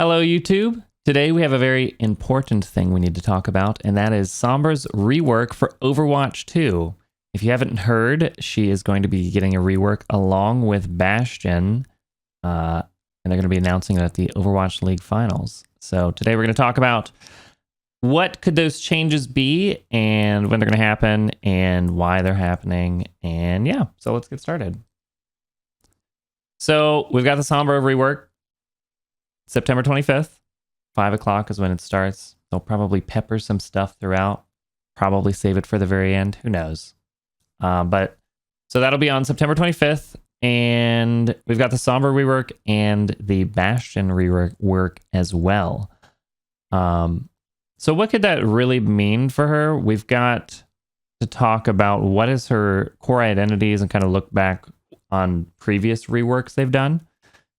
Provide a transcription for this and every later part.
Hello, YouTube. Today we have a very important thing we need to talk about, and that is Sombra's rework for Overwatch 2. If you haven't heard, she is going to be getting a rework along with Bastion, and they're going to be announcing it at the Overwatch League Finals. So today we're going to talk about what could those changes be, and when they're going to happen, and why they're happening, and yeah, so let's get started. So we've got the Sombra rework. September 25th, 5 o'clock is when it starts. They'll probably pepper some stuff throughout, probably save it for the very end. Who knows? But so that'll be on September 25th. And we've got the Sombra rework and the Bastion rework as well. So what could that really mean for her? We've got to talk about what is her core identities and kind of look back on previous reworks they've done.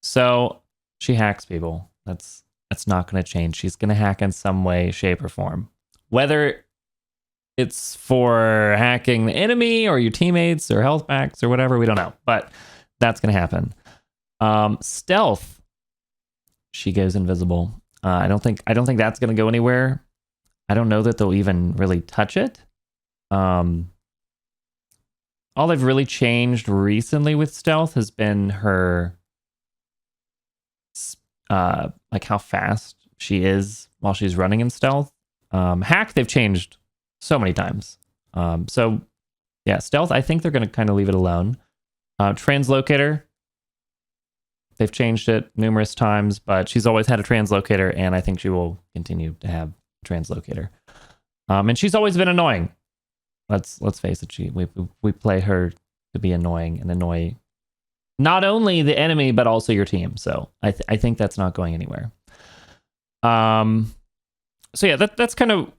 So she hacks people. That's not going to change. She's going to hack in some way, shape, or form. Whether it's for hacking the enemy or your teammates or health packs or whatever, we don't know. But that's going to happen. Stealth. She goes invisible. I don't think that's going to go anywhere. I don't know that they'll even really touch it. All they've really changed recently with stealth has been her like how fast she is while she's running in stealth. Hack, they've changed so many times. So yeah, stealth, I think they're going to kind of leave it alone. Translocator, they've changed it numerous times, but she's always had a translocator, and I think she will continue to have a translocator. And she's always been annoying. Let's face it, we play her to be annoying and annoy not only the enemy, but also your team. So I think that's not going anywhere. So yeah, that's kind of,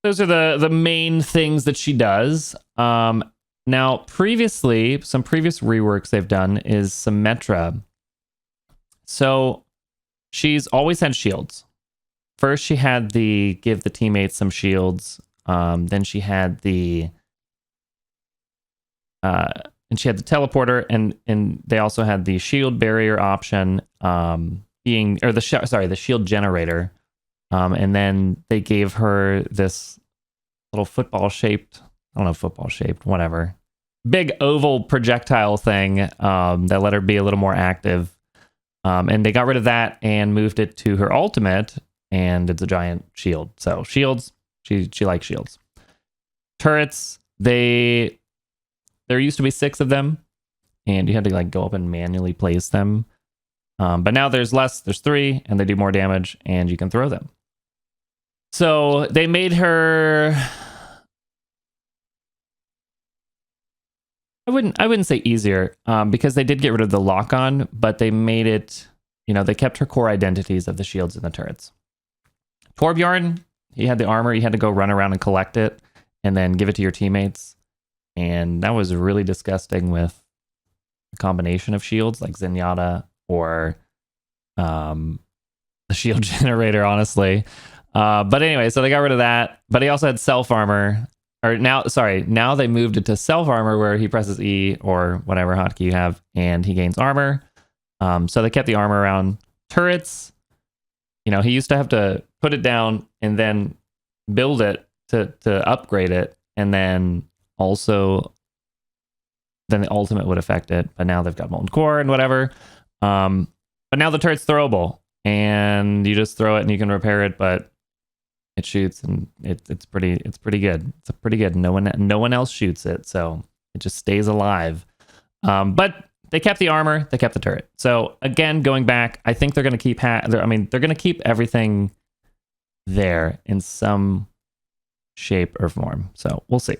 those are the main things that she does. Now, previously, some previous reworks they've done is Symmetra. So she's always had shields. First, she had the give the teammates some shields. Then she had the and she had the teleporter, and they also had the shield barrier option, the shield generator. And then they gave her this little whatever, big oval projectile thing that let her be a little more active. And they got rid of that and moved it to her ultimate, and it's a giant shield. So shields, she likes shields. Turrets, there used to be 6 of them, and you had to like go up and manually place them. But now there's less. There's 3, and they do more damage, and you can throw them. So they made her. I wouldn't say easier, because they did get rid of the lock-on, but they made it. They kept her core identities of the shields and the turrets. Torbjorn, he had the armor. You had to go run around and collect it, and then give it to your teammates. And that was really disgusting with a combination of shields like Zenyatta or the shield generator, honestly. But anyway, so they got rid of that. But he also had self armor. Now they moved it to self armor, where he presses E or whatever hotkey you have, and he gains armor. So they kept the armor around. Turrets, he used to have to put it down and then build it to upgrade it, and then also then the ultimate would affect it, but now they've got molten core and whatever. But now the turret's throwable, and you just throw it and you can repair it, but it shoots, and it's pretty good. It's pretty good. No one else shoots it, so it just stays alive. But they kept the armor, they kept the turret. So again, going back, I think they're going to keep they're going to keep everything there in some shape or form. So we'll see.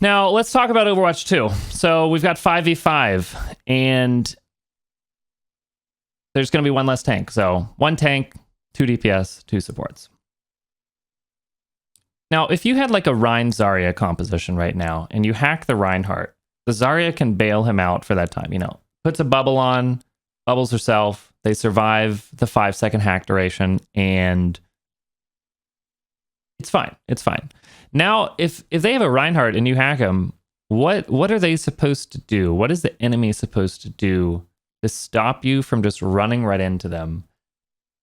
Now, let's talk about Overwatch 2. So we've got 5v5, and there's going to be one less tank. So 1 tank, 2 DPS, 2 supports. Now, if you had like a Rein Zarya composition right now, and you hack the Reinhardt, the Zarya can bail him out for that time. Puts a bubble on, bubbles herself, they survive the 5-second hack duration, and it's fine. It's fine. Now, if they have a Reinhardt and you hack him, what are they supposed to do? What is the enemy supposed to do to stop you from just running right into them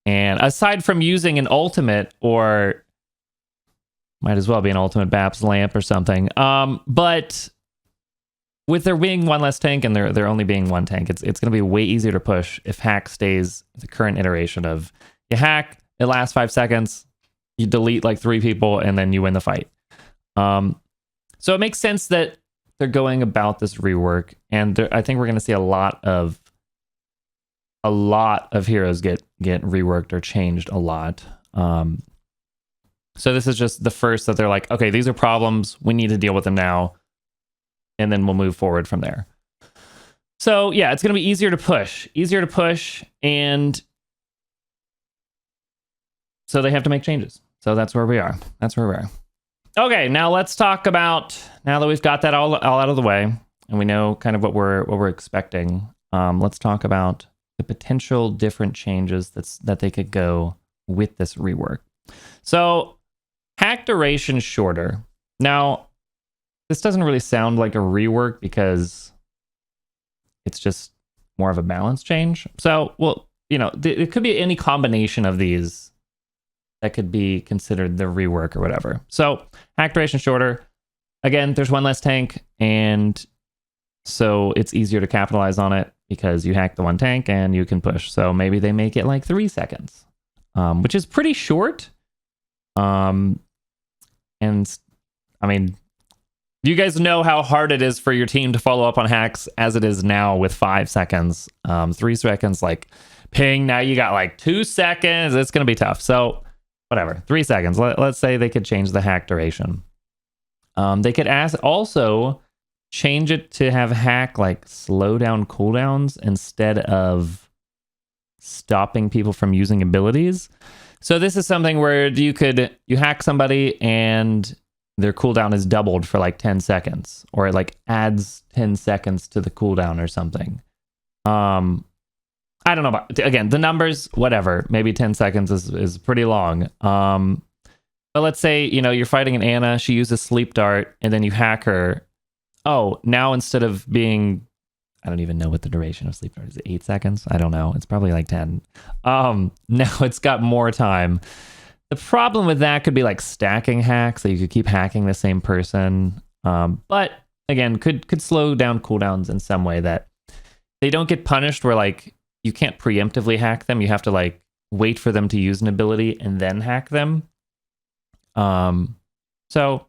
And aside from using an ultimate, or might as well be an ultimate Baps lamp or something. But with there being one less tank and there only being one tank, it's going to be way easier to push if hack stays the current iteration of you hack, it lasts 5 seconds, you delete like 3 people, and then you win the fight. So it makes sense that they're going about this rework, and I think we're going to see a lot of heroes get reworked or changed a lot. So this is just the first that they're like, okay, these are problems, we need to deal with them now, and then we'll move forward from there. So yeah, it's going to be easier to push, and so they have to make changes. So that's where we are. Okay, now let's talk about, now that we've got that all out of the way, and we know kind of what we're expecting, let's talk about the potential different changes that they could go with this rework. So hack duration shorter. Now, this doesn't really sound like a rework because it's just more of a balance change. So, well, you know, it could be any combination of these that could be considered the rework or whatever. So hack duration shorter. Again, there's one less tank, and so it's easier to capitalize on it because you hack the one tank and you can push. So maybe they make it like 3 seconds, which is pretty short. And I mean, you guys know how hard it is for your team to follow up on hacks as it is now with 5 seconds. 3 seconds, like ping. Now you got like 2 seconds. It's going to be tough. So whatever, 3 seconds. Let's say they could change the hack duration. They could also change it to have hack like slow down cooldowns instead of stopping people from using abilities. So this is something where you hack somebody and their cooldown is doubled for like 10 seconds, or it like adds 10 seconds to the cooldown or something. I don't know about, again, the numbers, whatever. Maybe 10 seconds is pretty long. But let's say, you know, you're fighting an Ana, she uses sleep dart, and then you hack her. Oh, now instead of being, I don't even know what the duration of sleep dart is. 8 seconds? I don't know. It's probably like 10. Now it's got more time. The problem with that could be like stacking hacks, so you could keep hacking the same person. But again, could slow down cooldowns in some way that they don't get punished, where like you can't preemptively hack them. You have to like wait for them to use an ability and then hack them. So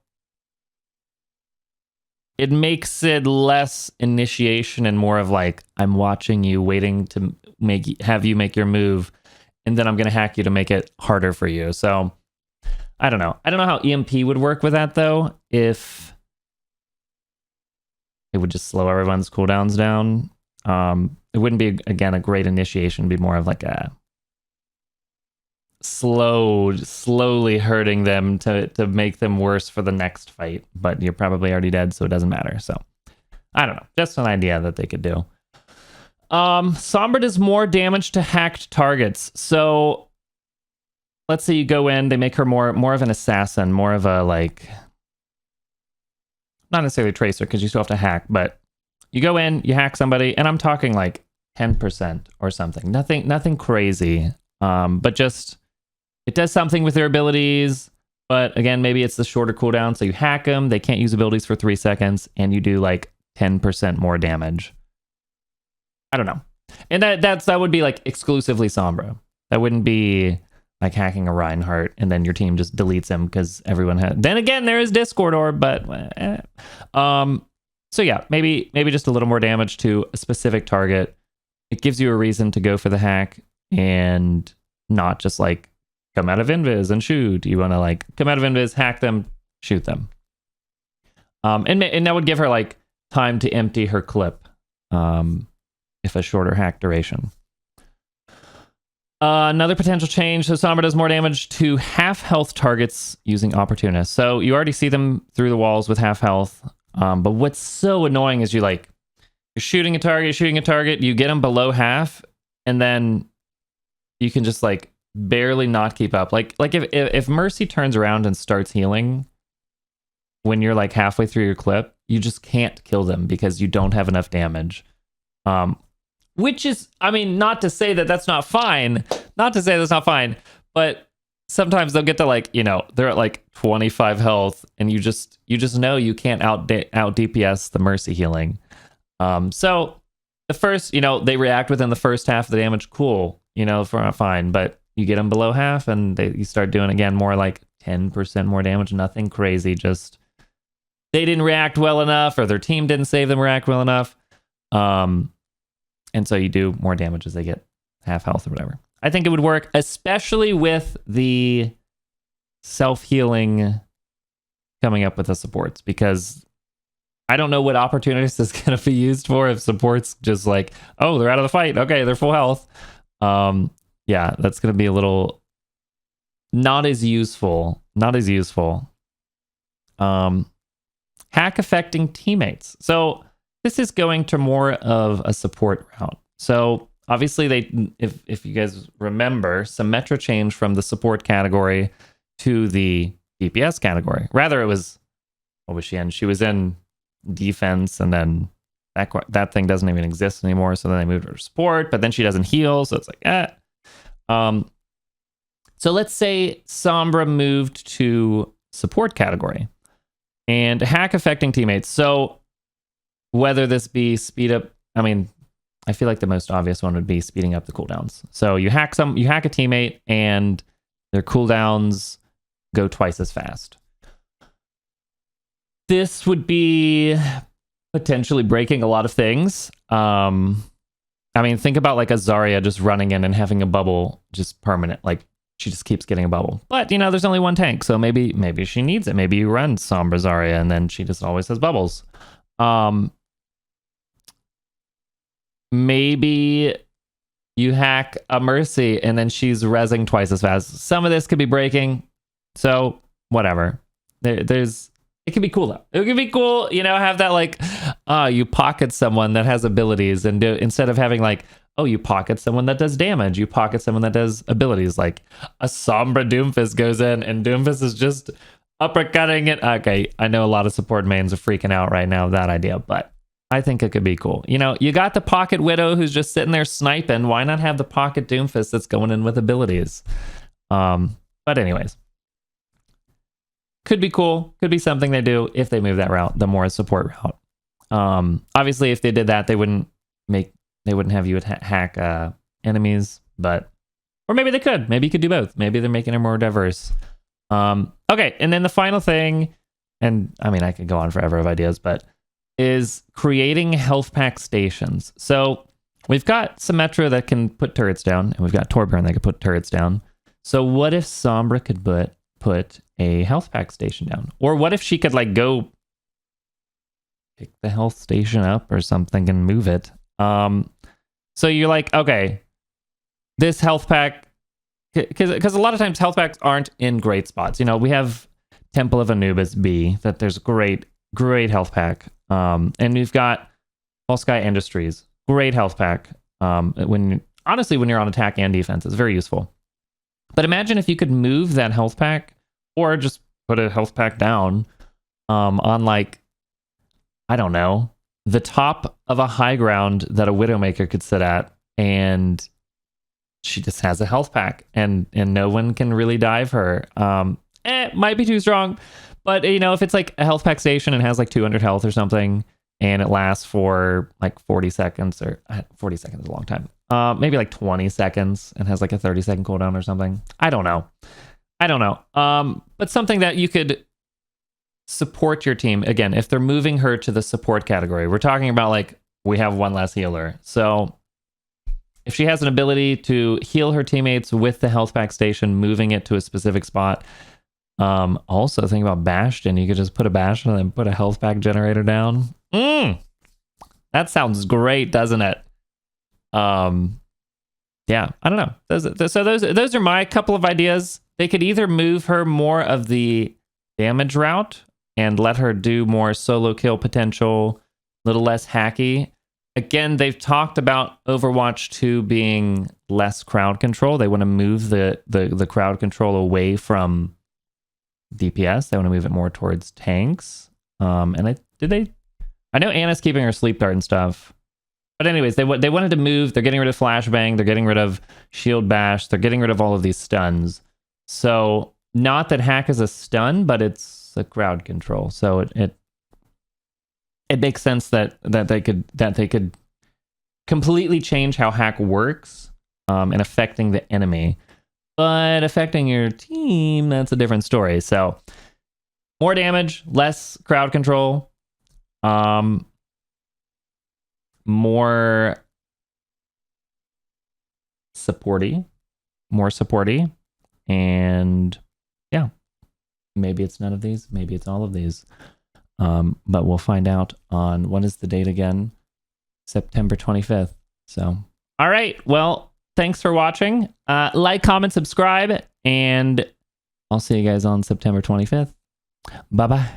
it makes it less initiation and more of like, I'm watching you, waiting to have you make your move, and then I'm going to hack you to make it harder for you. So I don't know. I don't know how EMP would work with that though. If it would just slow everyone's cooldowns down. It wouldn't be, again, a great initiation. It'd be more of like a slowly hurting them to make them worse for the next fight. But you're probably already dead, so it doesn't matter. So I don't know. Just an idea that they could do. Sombra does more damage to hacked targets. So let's say you go in, they make her more of an assassin, more of a like, not necessarily a tracer because you still have to hack, but you go in, you hack somebody, and I'm talking like 10% or something. Nothing crazy. But just it does something with their abilities. But again, maybe it's the shorter cooldown, so you hack them, they can't use abilities for 3 seconds, and you do like 10% more damage. I don't know. And that would be like exclusively Sombra. That wouldn't be like hacking a Reinhardt and then your team just deletes him because everyone had. Then again, there is Discord Orb, but so yeah, maybe just a little more damage to a specific target. It gives you a reason to go for the hack and not just like come out of invis and shoot. You want to like come out of invis, hack them, shoot them. And that would give her like time to empty her clip. If a shorter hack duration. Another potential change, so Sombra does more damage to half health targets using Opportunist. So you already see them through the walls with half health. But what's so annoying is you're shooting a target, you get them below half, and then you can just like barely not keep up. Like if Mercy turns around and starts healing when you're like halfway through your clip, you just can't kill them because you don't have enough damage. which is, I mean, not to say that that's not fine, but sometimes they'll get to like, you know, they're at like 25 health, and you just know you can't out DPS the mercy healing. So the first, you know, they react within the first half of the damage, cool, you know, fine, but you get them below half, and you start doing again more like 10% more damage, nothing crazy, just they didn't react well enough, or their team didn't save them react well enough. And so you do more damage as they get half health or whatever. I think it would work, especially with the self-healing coming up with the supports, because I don't know what opportunities this is going to be used for if supports just like, oh, they're out of the fight. Okay, they're full health. Yeah, that's going to be a little not as useful. Hack affecting teammates. So this is going to more of a support route. So obviously if you guys remember, Symmetra changed from the support category to the DPS category. Rather, it was, what was she in? She was in defense, and then that thing doesn't even exist anymore. So then they moved her to support, but then she doesn't heal. So it's like, So let's say Sombra moved to support category and hack affecting teammates. So whether this be speed up, I mean, I feel like the most obvious one would be speeding up the cooldowns. So you hack a teammate, and their cooldowns go twice as fast. This would be potentially breaking a lot of things. I mean, think about like a Zarya just running in and having a bubble just permanent. Like, she just keeps getting a bubble. But, you know, there's only one tank, so maybe she needs it. Maybe you run Sombra Zarya, and then she just always has bubbles. Maybe you hack a Mercy, and then she's rezzing twice as fast. Some of this could be breaking, so whatever. It could be cool though. It could be cool, you know, have that like, you pocket someone that has abilities, and instead of having like, oh, you pocket someone that does damage, you pocket someone that does abilities. Like a Sombra Doomfist goes in, and Doomfist is just uppercutting it. Okay, I know a lot of support mains are freaking out right now with that idea, but I think it could be cool. You know, you got the pocket Widow who's just sitting there sniping. Why not have the pocket Doomfist that's going in with abilities? But anyways, could be cool. Could be something they do if they move that route, the more support route. Obviously, if they did that, they wouldn't have you hack enemies, but, or maybe they could. Maybe you could do both. Maybe they're making it more diverse. Okay, and then the final thing, and I mean, I could go on forever of ideas, but is creating health pack stations. So we've got Symmetra that can put turrets down, and we've got Torbjorn that can put turrets down. So what if Sombra could put a health pack station down? Or what if she could like go pick the health station up or something and move it? So you're like, okay, this health pack, because a lot of times health packs aren't in great spots. You know, we have Temple of Anubis B, that there's great health pack. And we've got All Sky Industries, great health pack. When you're on attack and defense, it's very useful. But imagine if you could move that health pack, or just put a health pack down on like, I don't know, the top of a high ground that a Widowmaker could sit at, and she just has a health pack, and no one can really dive her. It might be too strong, but you know, if it's like a health pack station and has like 200 health or something, and it lasts for like 40 seconds, or 40 seconds is a long time. Maybe like 20 seconds and has like a 30-second cooldown or something. I don't know. But something that you could support your team. Again, if they're moving her to the support category, we're talking about like, we have one less healer. So if she has an ability to heal her teammates with the health pack station, moving it to a specific spot. Also think about Bastion. You could just put a Bastion and then put a health pack generator down. That sounds great, doesn't it? Yeah, I don't know. Those are my couple of ideas. They could either move her more of the damage route and let her do more solo kill potential, a little less hacky. Again, they've talked about Overwatch 2 being less crowd control. They want to move the crowd control away from DPS. They want to move it more towards tanks. I know Anna's keeping her sleep dart and stuff. But anyways, they wanted to move. They're getting rid of flashbang. They're getting rid of shield bash. They're getting rid of all of these stuns. So not that hack is a stun, but it's a crowd control. So it makes sense that they could completely change how hack works and affecting the enemy. But affecting your team, that's a different story. So more damage, less crowd control, more supporty, and yeah, maybe it's none of these, maybe it's all of these. But we'll find out on, when is the date again? September 25th. So, all right. Well, thanks for watching. Like, comment, subscribe, and I'll see you guys on September 25th. Bye-bye.